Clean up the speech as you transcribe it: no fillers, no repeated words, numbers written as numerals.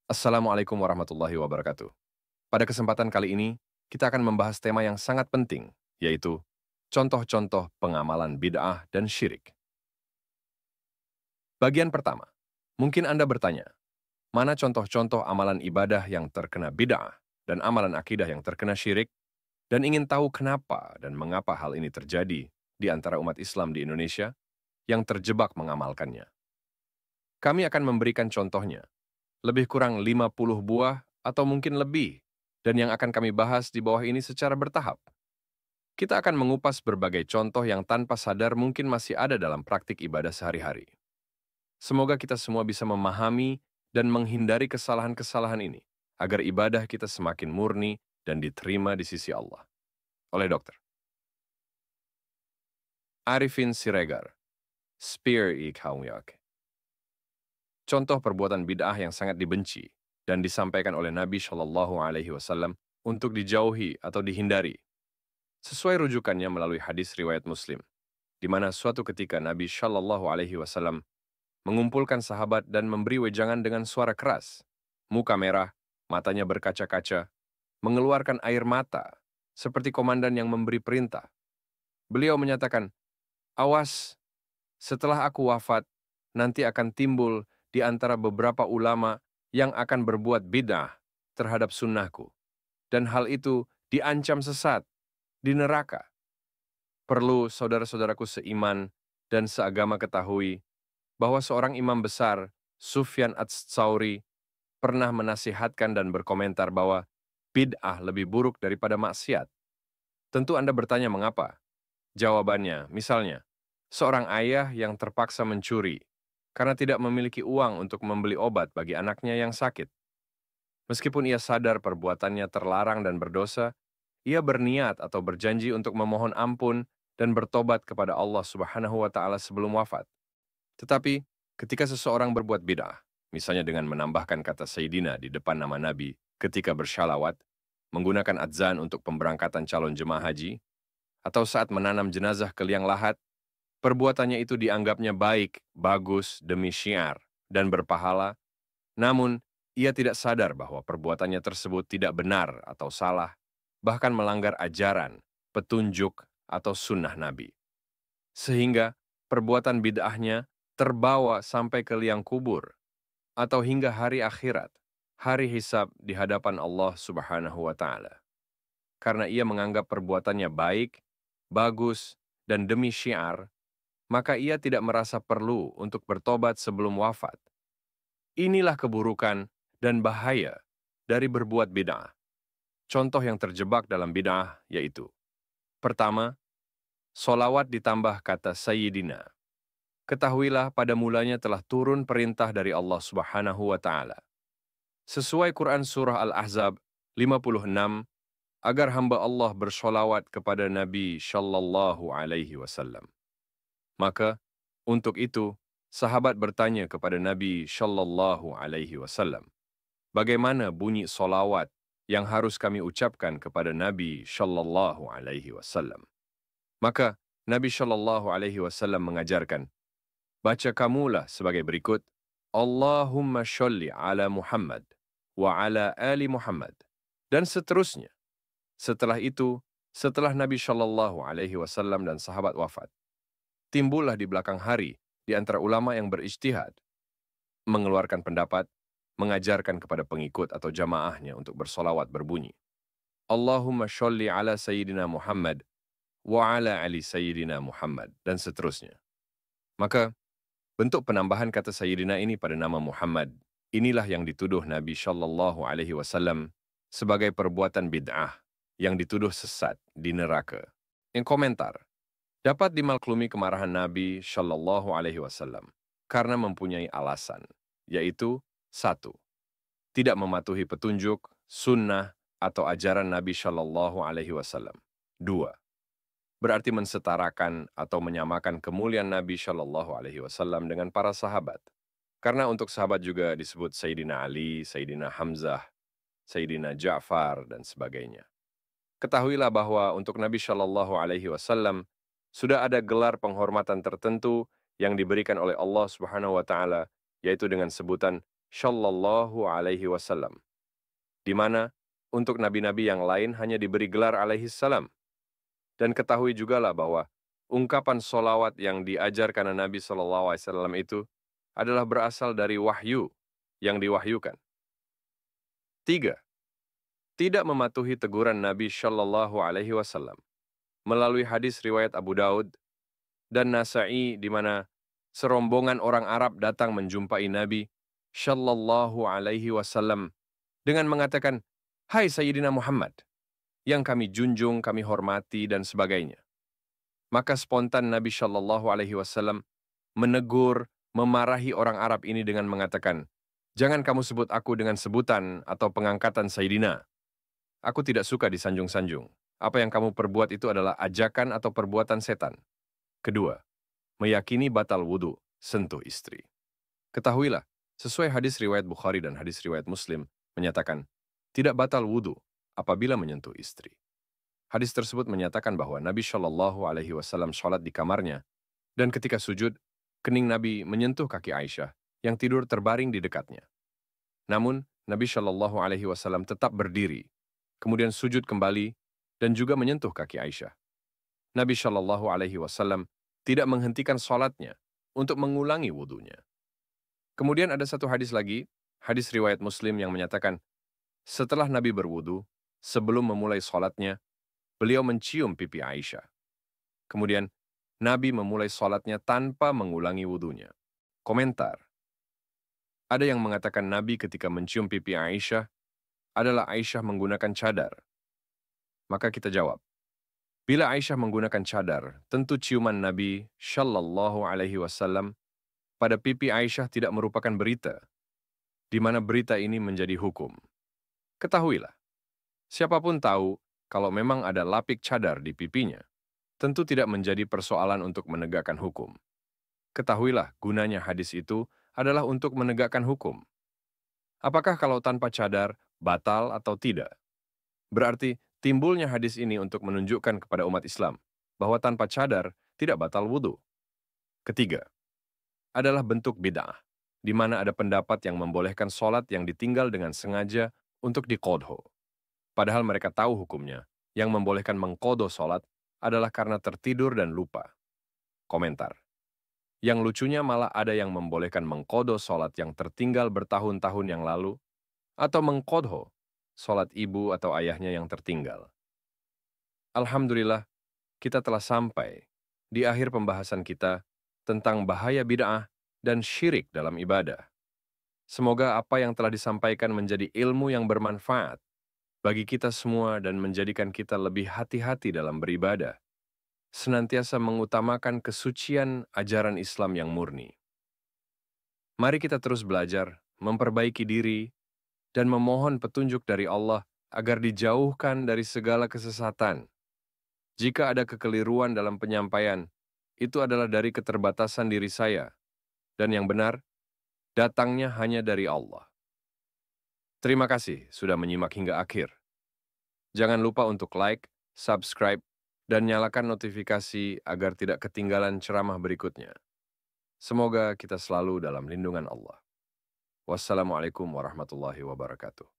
Assalamualaikum warahmatullahi wabarakatuh. Pada kesempatan kali ini, kita akan membahas tema yang sangat penting, yaitu contoh-contoh pengamalan bid'ah dan syirik. Bagian pertama, mungkin Anda bertanya, mana contoh-contoh amalan ibadah yang terkena bid'ah dan amalan akidah yang terkena syirik, dan ingin tahu kenapa dan mengapa hal ini terjadi di antara umat Islam di Indonesia yang terjebak mengamalkannya. Kami akan memberikan contohnya, lebih kurang 50 buah atau mungkin lebih, dan yang akan kami bahas di bawah ini secara bertahap. Kita akan mengupas berbagai contoh yang tanpa sadar mungkin masih ada dalam praktik ibadah sehari-hari. Semoga kita semua bisa memahami dan menghindari kesalahan-kesalahan ini, agar ibadah kita semakin murni dan diterima di sisi Allah. Oleh Dr. Arifin Siregar, Spear i Kaumyak. Contoh perbuatan bid'ah yang sangat dibenci dan disampaikan oleh Nabi Shallallahu Alaihi Wasallam untuk dijauhi atau dihindari. Sesuai rujukannya melalui hadis riwayat Muslim, di mana suatu ketika Nabi Shallallahu Alaihi Wasallam mengumpulkan sahabat dan memberi wejangan dengan suara keras, muka merah, matanya berkaca-kaca, mengeluarkan air mata, seperti komandan yang memberi perintah. Beliau menyatakan, "Awas, setelah aku wafat, nanti akan timbul di antara beberapa ulama yang akan berbuat bid'ah terhadap sunnahku. Dan hal itu diancam sesat di neraka. Perlu saudara-saudaraku seiman dan seagama ketahui bahwa seorang imam besar, Sufyan Ats-Tsauri, pernah menasihatkan dan berkomentar bahwa bid'ah lebih buruk daripada maksiat. Tentu Anda bertanya mengapa? Jawabannya, misalnya, seorang ayah yang terpaksa mencuri karena tidak memiliki uang untuk membeli obat bagi anaknya yang sakit. Meskipun ia sadar perbuatannya terlarang dan berdosa, ia berniat atau berjanji untuk memohon ampun dan bertobat kepada Allah Subhanahu wa taala sebelum wafat. Tetapi ketika seseorang berbuat bid'ah, misalnya dengan menambahkan kata Sayyidina di depan nama Nabi ketika bersyalawat, menggunakan adzan untuk pemberangkatan calon jemaah haji, atau saat menanam jenazah ke liang lahat, perbuatannya itu dianggapnya baik, bagus, demi syiar, dan berpahala, namun ia tidak sadar bahwa perbuatannya tersebut tidak benar atau salah, bahkan melanggar ajaran, petunjuk, atau sunnah Nabi. Sehingga perbuatan bid'ahnya terbawa sampai ke liang kubur, atau hingga hari akhirat, hari hisab di hadapan Allah Subhanahu wa Ta'ala. Karena ia menganggap perbuatannya baik, bagus, dan demi syiar, maka ia tidak merasa perlu untuk bertobat sebelum wafat. Inilah keburukan dan bahaya dari berbuat bid'ah. Contoh yang terjebak dalam bid'ah yaitu: pertama, solawat ditambah kata Sayyidina. Ketahuilah pada mulanya telah turun perintah dari Allah Subhanahu wa Ta'ala. Sesuai Quran Surah Al-Ahzab 56, agar hamba Allah bersolawat kepada Nabi Shallallahu Alaihi Wasallam. Maka, untuk itu, sahabat bertanya kepada Nabi Shallallahu Alaihi Wasallam, bagaimana bunyi solawat yang harus kami ucapkan kepada Nabi Shallallahu Alaihi Wasallam? Maka, Nabi Shallallahu Alaihi Wasallam mengajarkan, baca kamulah sebagai berikut, Allahumma sholli ala Muhammad wa ala ali Muhammad, dan seterusnya. Setelah itu, setelah Nabi Shallallahu Alaihi Wasallam dan sahabat wafat, timbullah di belakang hari di antara ulama yang berijtihad, mengeluarkan pendapat, mengajarkan kepada pengikut atau jamaahnya untuk bersolawat berbunyi, Allahumma sholli ala Sayyidina Muhammad wa ala ali Sayyidina Muhammad, dan seterusnya. Maka, bentuk penambahan kata Sayyidina ini pada nama Muhammad, inilah yang dituduh Nabi Shallallahu Alaihi Wasallam sebagai perbuatan bid'ah yang dituduh sesat di neraka. Yang komentar, dapat dimaklumi kemarahan Nabi Shallallahu Alaihi Wasallam karena mempunyai alasan, yaitu: satu, tidak mematuhi petunjuk, sunnah, atau ajaran Nabi Shallallahu Alaihi Wasallam. Dua, berarti mensetarakan atau menyamakan kemuliaan Nabi Shallallahu Alaihi Wasallam dengan para sahabat. Karena untuk sahabat juga disebut Sayyidina Ali, Sayyidina Hamzah, Sayyidina Ja'far, dan sebagainya. Ketahuilah bahwa untuk Nabi Shallallahu Alaihi Wasallam sudah ada gelar penghormatan tertentu yang diberikan oleh Allah Subhanahu Wa Taala, yaitu dengan sebutan Shallallahu Alaihi Wasallam, di mana untuk nabi-nabi yang lain hanya diberi gelar alaihi salam. Dan ketahui jugalah bahwa ungkapan solawat yang diajarkan Nabi Shallallahu Alaihi Wasallam itu adalah berasal dari wahyu yang diwahyukan. 3. Tidak mematuhi teguran Nabi Shallallahu Alaihi Wasallam melalui hadis riwayat Abu Daud dan Nasa'i, di mana serombongan orang Arab datang menjumpai Nabi Shallallahu Alaihi Wasallam dengan mengatakan, "Hai Sayyidina Muhammad, yang kami junjung, kami hormati, dan sebagainya." Maka spontan Nabi Shallallahu Alaihi Wasallam menegur, memarahi orang Arab ini dengan mengatakan, "Jangan kamu sebut aku dengan sebutan atau pengangkatan Sayyidina. Aku tidak suka disanjung-sanjung. Apa yang kamu perbuat itu adalah ajakan atau perbuatan setan." Kedua, meyakini batal wudhu, sentuh istri. Ketahuilah, sesuai hadis riwayat Bukhari dan hadis riwayat Muslim, menyatakan, tidak batal wudhu apabila menyentuh istri. Hadis tersebut menyatakan bahwa Nabi Shallallahu Alaihi Wasallam sholat di kamarnya, dan ketika sujud, kening Nabi menyentuh kaki Aisyah yang tidur terbaring di dekatnya. Namun, Nabi Shallallahu Alaihi Wasallam tetap berdiri, kemudian sujud kembali, dan juga menyentuh kaki Aisyah. Nabi Shallallahu Alaihi Wasallam tidak menghentikan sholatnya untuk mengulangi wudhunya. Kemudian ada satu hadis lagi, hadis riwayat Muslim yang menyatakan, setelah Nabi berwudhu, sebelum memulai sholatnya, beliau mencium pipi Aisyah. Kemudian, Nabi memulai sholatnya tanpa mengulangi wudhunya. Komentar. Ada yang mengatakan Nabi ketika mencium pipi Aisyah adalah Aisyah menggunakan cadar. Maka kita jawab, bila Aisyah menggunakan cadar, tentu ciuman Nabi Shallallahu Alaihi Wasallam pada pipi Aisyah tidak merupakan berita, di mana berita ini menjadi hukum. Ketahuilah, siapapun tahu kalau memang ada lapik cadar di pipinya, tentu tidak menjadi persoalan untuk menegakkan hukum. Ketahuilah, gunanya hadis itu adalah untuk menegakkan hukum. Apakah kalau tanpa cadar, batal atau tidak? Berarti, timbulnya hadis ini untuk menunjukkan kepada umat Islam bahwa tanpa cadar tidak batal wudhu. Ketiga, adalah bentuk bid'ah, di mana ada pendapat yang membolehkan sholat yang ditinggal dengan sengaja untuk diqodho. Padahal mereka tahu hukumnya, yang membolehkan mengqodho sholat adalah karena tertidur dan lupa. Komentar. Yang lucunya malah ada yang membolehkan mengqodho sholat yang tertinggal bertahun-tahun yang lalu, atau mengqodho sholat ibu atau ayahnya yang tertinggal. Alhamdulillah, kita telah sampai di akhir pembahasan kita tentang bahaya bid'ah dan syirik dalam ibadah. Semoga apa yang telah disampaikan menjadi ilmu yang bermanfaat bagi kita semua dan menjadikan kita lebih hati-hati dalam beribadah, senantiasa mengutamakan kesucian ajaran Islam yang murni. Mari kita terus belajar, memperbaiki diri, dan memohon petunjuk dari Allah agar dijauhkan dari segala kesesatan. Jika ada kekeliruan dalam penyampaian, itu adalah dari keterbatasan diri saya, dan yang benar, datangnya hanya dari Allah. Terima kasih sudah menyimak hingga akhir. Jangan lupa untuk like, subscribe, dan nyalakan notifikasi agar tidak ketinggalan ceramah berikutnya. Semoga kita selalu dalam lindungan Allah. Wassalamualaikum warahmatullahi wabarakatuh.